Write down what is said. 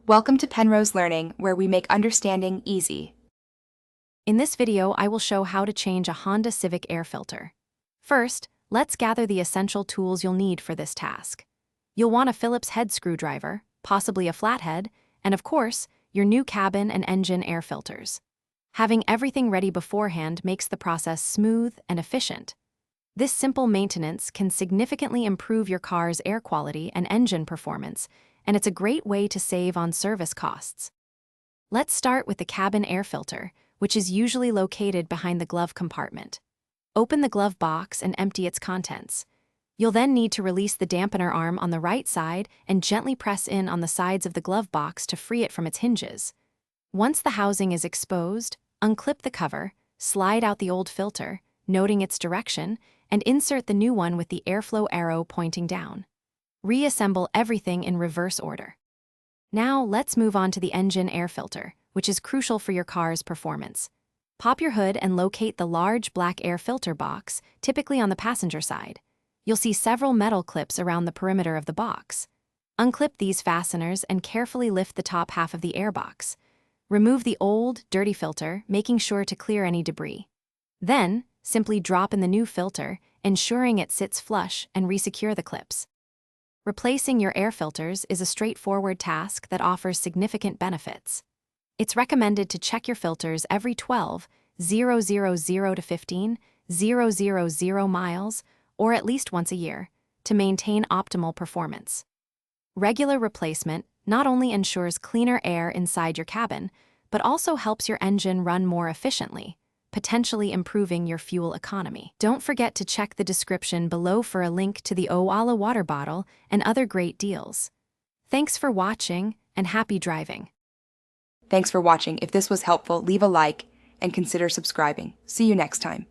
Welcome to Penrose Learning, where we make understanding easy. In this video, I will show how to change a Honda Civic air filter. First, let's gather the essential tools you'll need for this task. You'll want a Phillips head screwdriver, possibly a flathead, and of course, your new cabin and engine air filters. Having everything ready beforehand makes the process smooth and efficient. This simple maintenance can significantly improve your car's air quality and engine performance, and it's a great way to save on service costs. Let's start with the cabin air filter, which is usually located behind the glove compartment. Open the glove box and empty its contents. You'll then need to release the dampener arm on the right side and gently press in on the sides of the glove box to free it from its hinges. Once the housing is exposed, unclip the cover, slide out the old filter, noting its direction, and insert the new one with the airflow arrow pointing down. Reassemble everything in reverse order. Now let's move on to the engine air filter, which is crucial for your car's performance. Pop your hood and locate the large black air filter box, typically on the passenger side. You'll see several metal clips around the perimeter of the box. Unclip these fasteners and carefully lift the top half of the air box. Remove the old, dirty filter, making sure to clear any debris. Then, simply drop in the new filter, ensuring it sits flush, and resecure the clips. Replacing your air filters is a straightforward task that offers significant benefits. It's recommended to check your filters every 12,000 to 15,000 miles, or at least once a year, to maintain optimal performance. Regular replacement not only ensures cleaner air inside your cabin, but also helps your engine run more efficiently, potentially improving your fuel economy. Don't forget to check the description below for a link to the Owala water bottle and other great deals. Thanks for watching, and happy driving. Thanks for watching. If this was helpful, leave a like and consider subscribing. See you next time.